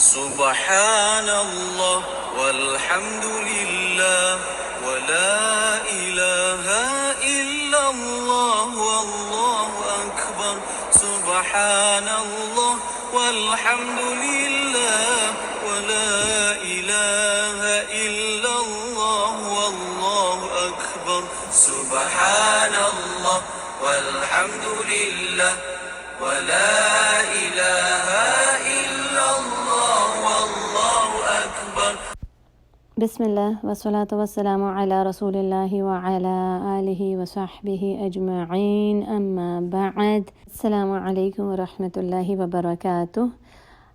سبحان اللہ والحمد للہ ولا الہ الا اللہ واللہ اکبر سبحان اللہ والحمد للہ ولا الہ الا اللہ واللہ اکبر سبحان اللہ والحمد للہ ولا الہ الا اللہ واللہ اکبر۔ بسم اللہ والصلاة والسلام علی رسول اللہ وعلی آلہ وصحبہ اجمعین، اما بعد۔ السلام علیکم ورحمۃ اللہ وبرکاتہ۔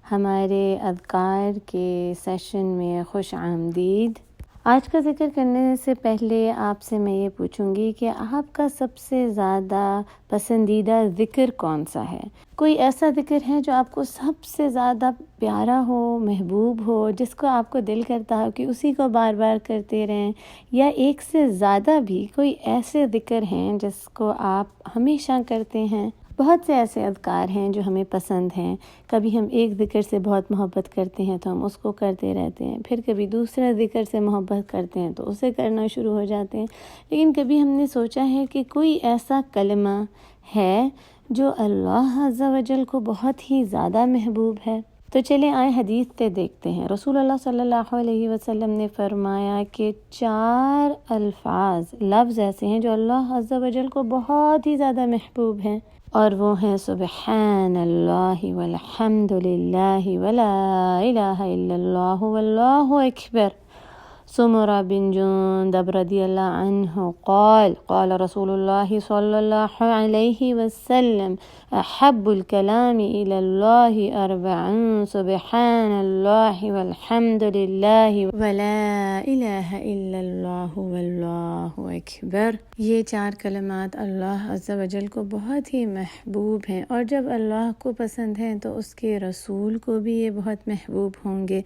ہمارے اذکار کے سیشن میں خوش آمدید۔ آج کا ذکر کرنے سے پہلے آپ سے میں یہ پوچھوں گی کہ آپ کا سب سے زیادہ پسندیدہ ذکر کون سا ہے؟ کوئی ایسا ذکر ہے جو آپ کو سب سے زیادہ پیارا ہو، محبوب ہو، جس کو آپ کو دل کرتا ہو کہ اسی کو بار بار کرتے رہیں، یا ایک سے زیادہ بھی کوئی ایسے ذکر ہیں جس کو آپ ہمیشہ کرتے ہیں؟ بہت سے ایسے اذکار ہیں جو ہمیں پسند ہیں۔ کبھی ہم ایک ذکر سے بہت محبت کرتے ہیں تو ہم اس کو کرتے رہتے ہیں، پھر کبھی دوسرا ذکر سے محبت کرتے ہیں تو اسے کرنا شروع ہو جاتے ہیں، لیکن کبھی ہم نے سوچا ہے کہ کوئی ایسا کلمہ ہے جو اللہ عز و جل کو بہت ہی زیادہ محبوب ہے۔ تو چلیں آئے حدیث سے دیکھتے ہیں۔ رسول اللہ صلی اللہ علیہ وسلم نے فرمایا کہ 4 لفظ ایسے ہیں جو اللہ عز و جل کو بہت ہی زیادہ محبوب ہیں، اور وہ ہیں سبحان اللہ والحمد للہ ولا الہ الا اللہ واللہ اکبر۔ سمرہ بن جندب رضی اللہ عنہ قال قال رسول اللہ صلی اللہ علیہ وسلم احب الکلام الی اللہ 4 سبحان اللہ والحمد للہ ولا الہ الا اللہ واللہ اکبر۔ یہ 4 کلمات اللہ عز و جل کو بہت ہی محبوب ہیں، اور جب اللہ کو پسند ہیں تو اس کے رسول کو بھی یہ بہت محبوب ہوں گے۔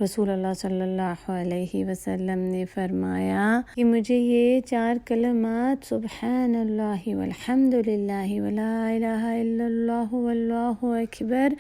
رسول اللہ صلی اللہ علیہ وسلم نے فرمایا کہ مجھے یہ 4 کلمات سبحان اللہ والحمد للہ ولا الہ الا اللہ واللہ اکبر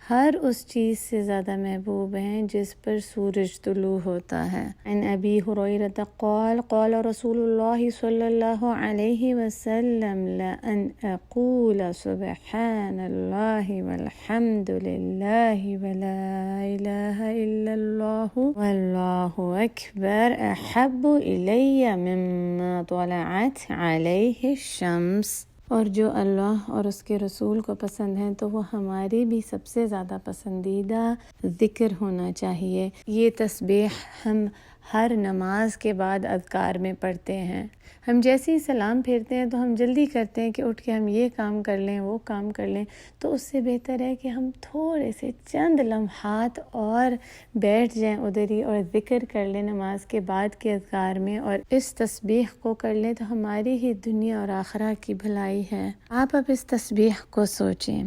ہر اس چیز سے زیادہ محبوب ہیں جس پر سورج طلوع ہوتا ہے۔ عن ابی ہریرہ قال قال رسول اللہ صلی اللہ علیہ وسلم لأن اقول سبحان اللہ والحمد للہ ولا الہ الا اللہ واللہ اکبر احب الی مما طلعت علیہ الشمس۔ اور جو اللہ اور اس کے رسول کو پسند ہیں تو وہ ہمارے بھی سب سے زیادہ پسندیدہ ذکر ہونا چاہیے۔ یہ تسبیح ہم ہر نماز کے بعد اذکار میں پڑھتے ہیں۔ ہم جیسے ہی سلام پھیرتے ہیں تو ہم جلدی کرتے ہیں کہ اٹھ کے ہم یہ کام کر لیں، وہ کام کر لیں، تو اس سے بہتر ہے کہ ہم تھوڑے سے چند لمحات اور بیٹھ جائیں ادھر ہی اور ذکر کر لیں نماز کے بعد کے اذکار میں، اور اس تسبیح کو کر لیں تو ہماری ہی دنیا اور آخرت کی بھلائی ہے۔ آپ اب اس تسبیح کو سوچیں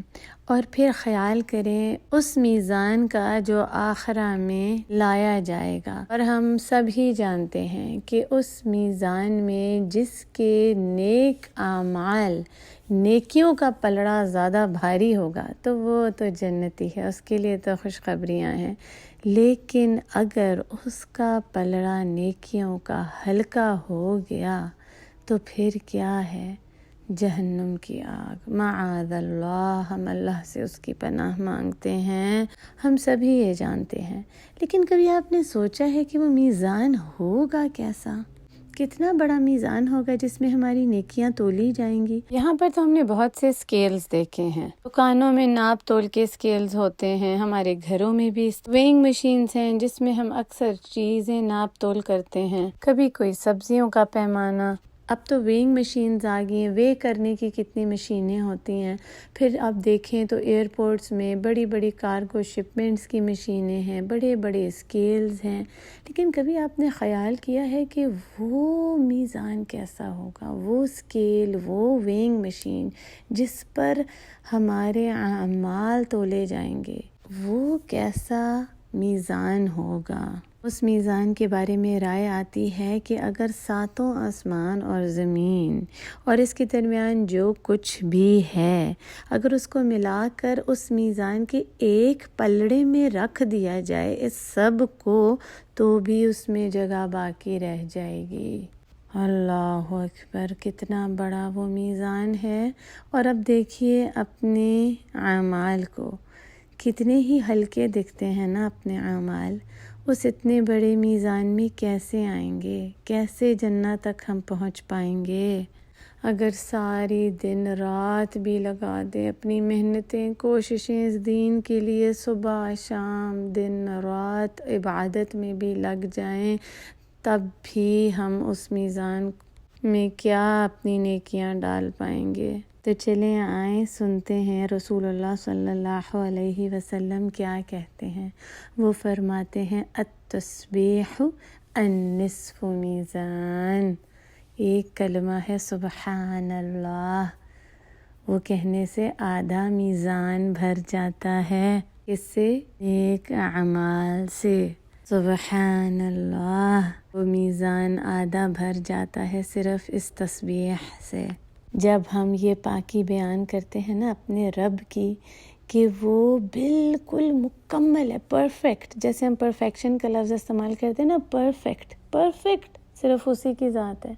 اور پھر خیال کریں اس میزان کا جو آخرہ میں لایا جائے گا، اور ہم سب ہی جانتے ہیں کہ اس میزان میں جس کے نیک اعمال، نیکیوں کا پلڑا زیادہ بھاری ہوگا تو وہ تو جنتی ہے، اس کے لیے تو خوشخبریاں ہیں، لیکن اگر اس کا پلڑا نیکیوں کا ہلکا ہو گیا تو پھر کیا ہے؟ جہنم کی آگ، معاذ اللہ۔ ہم اللہ سے اس کی پناہ مانگتے ہیں، ہم سبھی یہ جانتے ہیں، لیکن کبھی آپ نے سوچا ہے کہ وہ میزان ہوگا کیسا؟ کتنا بڑا میزان ہوگا جس میں ہماری نیکیاں تولی جائیں گی؟ یہاں پر تو ہم نے بہت سے سکیلز دیکھے ہیں، دکانوں میں ناپ تول کے سکیلز ہوتے ہیں، ہمارے گھروں میں بھی ویئنگ مشینز ہیں جس میں ہم اکثر چیزیں ناپ تول کرتے ہیں، کبھی کوئی سبزیوں کا پیمانہ۔ اب تو ویئنگ مشینز آ گئی ہیں، وے کرنے کی کتنی مشینیں ہوتی ہیں۔ پھر آپ دیکھیں تو ایئرپورٹس میں بڑی بڑی کارگو شپمنٹس کی مشینیں ہیں، بڑے بڑے اسکیلز ہیں، لیکن کبھی آپ نے خیال کیا ہے کہ وہ میزان کیسا ہوگا؟ وہ اسکیل، وہ ویئنگ مشین جس پر ہمارے اعمال تولے جائیں گے، وہ کیسا میزان ہوگا؟ اس میزان کے بارے میں رائے آتی ہے کہ اگر 7 آسمان اور زمین اور اس کے درمیان جو کچھ بھی ہے، اگر اس کو ملا کر اس میزان کے ایک پلڑے میں رکھ دیا جائے اس سب کو، تو بھی اس میں جگہ باقی رہ جائے گی۔ اللہ اکبر، کتنا بڑا وہ میزان ہے۔ اور اب دیکھیے اپنے اعمال کو، کتنے ہی ہلکے دکھتے ہیں نا اپنے اعمال، اس اتنے بڑے میزان میں کیسے آئیں گے؟ کیسے جنت تک ہم پہنچ پائیں گے؟ اگر ساری دن رات بھی لگا دیں، اپنی محنتیں کوششیں اس دین کے لیے صبح شام دن رات عبادت میں بھی لگ جائیں، تب بھی ہم اس میزان میں کیا اپنی نیکیاں ڈال پائیں گے؟ تو چلیں آئیں سنتے ہیں رسول اللہ صلی اللہ علیہ وسلم کیا کہتے ہیں۔ وہ فرماتے ہیں التسبیح النصف میزان، ایک کلمہ ہے سبحان اللہ، وہ کہنے سے آدھا میزان بھر جاتا ہے۔ اس سے نیک اعمال سے، سبحان اللہ، وہ میزان آدھا بھر جاتا ہے صرف اس تسبیح سے۔ جب ہم یہ پاکی بیان کرتے ہیں نا اپنے رب کی کہ وہ بالکل مکمل ہے، پرفیکٹ، جیسے ہم پرفیکشن کا لفظ استعمال کرتے ہیں نا، پرفیکٹ صرف اسی کی ذات ہے،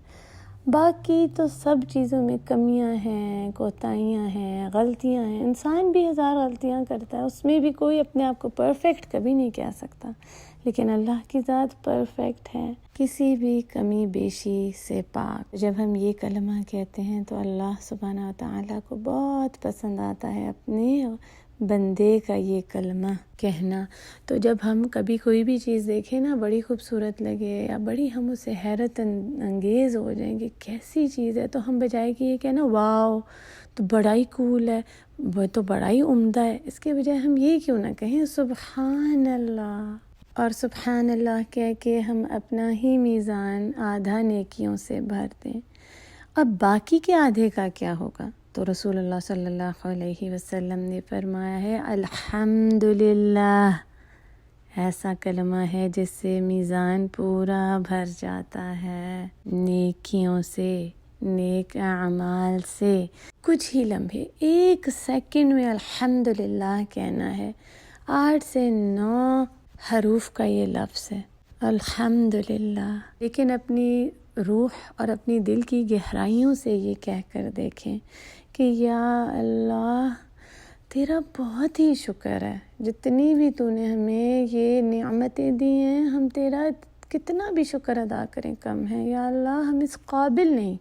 باقی تو سب چیزوں میں کمیاں ہیں، کوتاہیاں ہیں، غلطیاں ہیں، انسان بھی 1000 غلطیاں کرتا ہے، اس میں بھی کوئی اپنے آپ کو پرفیکٹ کبھی نہیں کہہ سکتا، لیکن اللہ کی ذات پرفیکٹ ہے، کسی بھی کمی بیشی سے پاک۔ جب ہم یہ کلمہ کہتے ہیں تو اللہ سبحانہ وتعالیٰ کو بہت پسند آتا ہے اپنے بندے کا یہ کلمہ کہنا۔ تو جب ہم کبھی کوئی بھی چیز دیکھیں نا بڑی خوبصورت لگے یا بڑی ہم اسے حیرت انگیز ہو جائیں کہ کیسی چیز ہے، تو ہم بجائے کہ یہ کہنا واو تو بڑا ہی کول ہے، وہ تو بڑا ہی عمدہ ہے، اس کے بجائے ہم یہ کیوں نہ کہیں سبحان اللہ، اور سبحان اللہ کہہ کے ہم اپنا ہی میزان آدھا نیکیوں سے بھر دیں۔ اب باقی کے آدھے کا کیا ہوگا؟ تو رسول اللہ صلی اللہ علیہ وسلم نے فرمایا ہے الحمدللہ، ایسا کلمہ ہے جس سے میزان پورا بھر جاتا ہے نیکیوں سے، نیک اعمال سے۔ کچھ ہی لمحے، 1 سیکنڈ میں الحمدللہ کہنا ہے۔ 8 سے 9 حروف کا یہ لفظ ہے الحمدللہ، لیکن اپنی روح اور اپنی دل کی گہرائیوں سے یہ کہہ کر دیکھیں کہ یا اللہ تیرا بہت ہی شکر ہے، جتنی بھی تو نے ہمیں یہ نعمتیں دی ہیں، ہم تیرا کتنا بھی شکر ادا کریں کم ہے۔ یا اللہ ہم اس قابل نہیں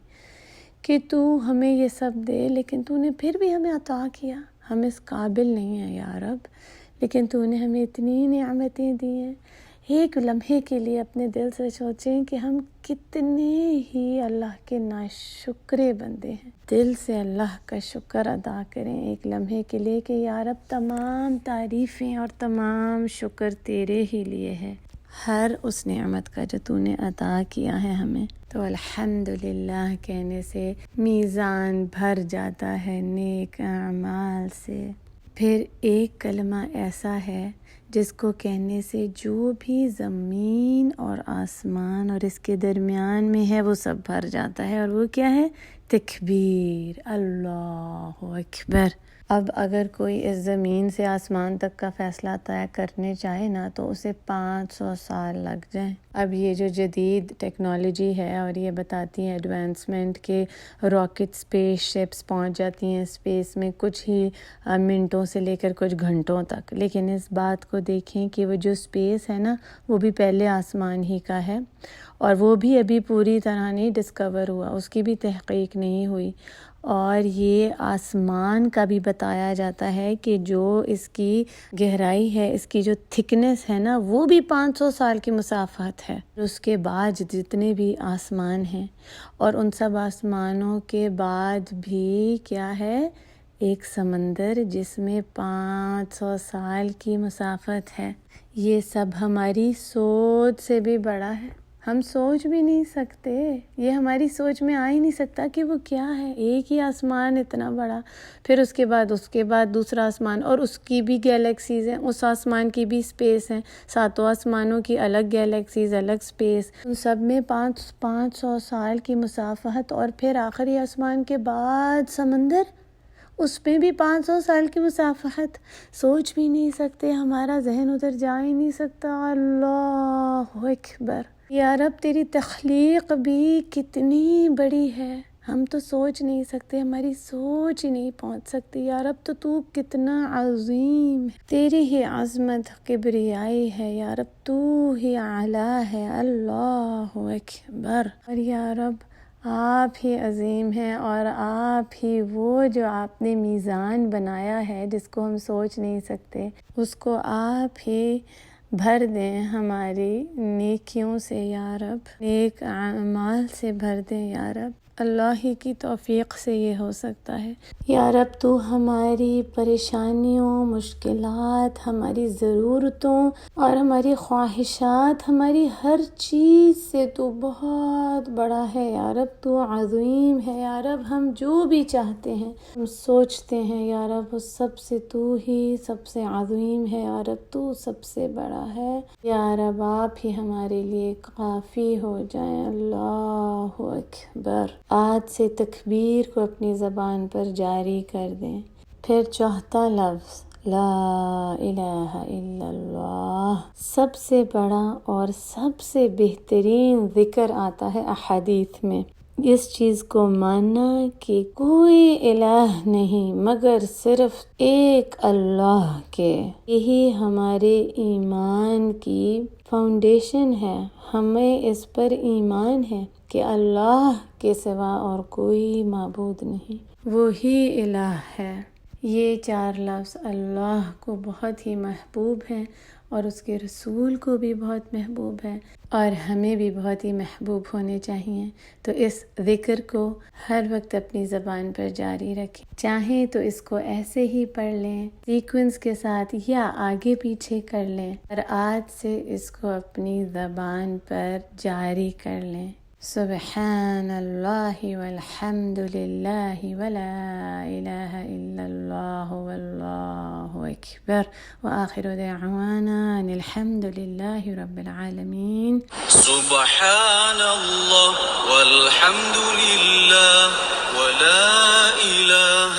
کہ تو ہمیں یہ سب دے، لیکن تو نے پھر بھی ہمیں عطا کیا، ہم اس قابل نہیں ہیں یا رب، لیکن تو نے ہمیں اتنی نعمتیں دی ہیں۔ ایک لمحے کے لیے اپنے دل سے سوچیں کہ ہم کتنے ہی اللہ کے ناشکرے بندے ہیں، دل سے اللہ کا شکر ادا کریں ایک لمحے کے لیے کہ یا رب تمام تعریفیں اور تمام شکر تیرے ہی لیے ہے، ہر اس نعمت کا جو تو نے عطا کیا ہے ہمیں۔ تو الحمدللہ کہنے سے میزان بھر جاتا ہے نیک اعمال سے۔ پھر ایک کلمہ ایسا ہے جس کو کہنے سے جو بھی زمین اور آسمان اور اس کے درمیان میں ہے وہ سب بھر جاتا ہے، اور وہ کیا ہے؟ تکبیر، اللہ اکبر۔ اب اگر کوئی اس زمین سے آسمان تک کا فیصلہ طے کرنے چاہے نا تو اسے 500 سال لگ جائیں۔ اب یہ جو جدید ٹیکنالوجی ہے اور یہ بتاتی ہے ایڈوانسمنٹ کے راکٹ اسپیس شپس پہنچ جاتی ہیں اسپیس میں کچھ ہی منٹوں سے لے کر کچھ گھنٹوں تک، لیکن اس بات کو دیکھیں کہ وہ جو اسپیس ہے نا وہ بھی پہلے آسمان ہی کا ہے، اور وہ بھی ابھی پوری طرح نہیں ڈسکور ہوا، اس کی بھی تحقیق نہیں ہوئی، اور یہ آسمان کا بھی بتایا جاتا ہے کہ جو اس کی گہرائی ہے، اس کی جو تھکنس ہے نا وہ بھی 500 سال کی مسافت ہے۔ اس کے بعد جتنے بھی آسمان ہیں اور ان سب آسمانوں کے بعد بھی کیا ہے؟ ایک سمندر جس میں 500 سال کی مسافت ہے۔ یہ سب ہماری سوچ سے بھی بڑا ہے، ہم سوچ بھی نہیں سکتے، یہ ہماری سوچ میں آ ہی نہیں سکتا کہ وہ کیا ہے۔ ایک ہی آسمان اتنا بڑا، پھر اس کے بعد دوسرا آسمان، اور اس کی بھی گیلیکسیز ہیں، اس آسمان کی بھی اسپیس ہیں، ساتوں آسمانوں کی الگ گیلیکسیز، الگ اسپیس، ان سب میں 500 سال کی مسافت، اور پھر آخری آسمان کے بعد سمندر، اس میں بھی 500 سال کی مسافت۔ سوچ بھی نہیں سکتے، ہمارا ذہن ادھر جا ہی نہیں سکتا۔ اللہ اکبر۔ یا رب تیری تخلیق بھی کتنی بڑی ہے، ہم تو سوچ نہیں سکتے، ہماری سوچ ہی نہیں پہنچ سکتی۔ یا رب تو کتنا عظیم ہے، تیری ہی عظمت کبریائی ہے۔ یا رب تو ہی اعلیٰ ہے۔ اللہ اکبر۔ اور یا رب آپ ہی عظیم ہیں، اور آپ ہی وہ جو آپ نے میزان بنایا ہے جس کو ہم سوچ نہیں سکتے، اس کو آپ ہی بھر دیں ہماری نیکیوں سے یا رب، نیک اعمال سے بھر دیں یا رب۔ اللہ ہی کی توفیق سے یہ ہو سکتا ہے۔ یا رب تو ہماری پریشانیوں، مشکلات، ہماری ضرورتوں اور ہماری خواہشات، ہماری ہر چیز سے تو بہت بڑا ہے یا رب، تو عظیم ہے یا رب۔ ہم جو بھی چاہتے ہیں، ہم سوچتے ہیں یا رب، اس سب سے تو ہی سب سے عظیم ہے یا رب، تو سب سے بڑا ہے یا رب۔ آپ ہی ہمارے لیے کافی ہو جائیں۔ اللہ اکبر۔ آج سے تکبیر کو اپنی زبان پر جاری کر دیں۔ پھر چوتھا لفظ لا الہ الا اللہ، سب سے بڑا اور سب سے بہترین ذکر آتا ہے احادیث میں۔ اس چیز کو ماننا کہ کوئی الہ نہیں مگر صرف ایک اللہ کے، یہی ہمارے ایمان کی فاؤنڈیشن ہے۔ ہمیں اس پر ایمان ہے کہ اللہ کے سوا اور کوئی معبود نہیں، وہی الہ ہے۔ یہ 4 لفظ اللہ کو بہت ہی محبوب ہیں، اور اس کے رسول کو بھی بہت محبوب ہے، اور ہمیں بھی بہت ہی محبوب ہونے چاہیے۔ تو اس ذکر کو ہر وقت اپنی زبان پر جاری رکھیں، چاہیں تو اس کو ایسے ہی پڑھ لیں سیکوینس کے ساتھ، یا آگے پیچھے کر لیں، اور آج سے اس کو اپنی زبان پر جاری کر لیں۔ سبحان اللہ والحمد للہ ولا الہ الا اللہ واللہ اکبر، وآخر دعوانا ان الحمد للہ رب العالمین۔ سبحان اللہ والحمد للہ ولا الہ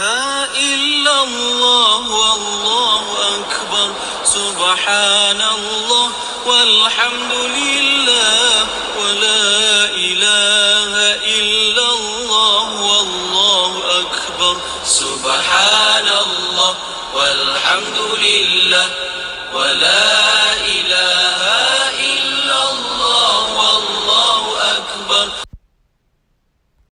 الا اللہ واللہ اکبر۔ سبحان اللہ والحمد للہ ولا الہ الا اللہ واللہ اکبر۔ سبحان اللہ والحمد للہ ولا الہ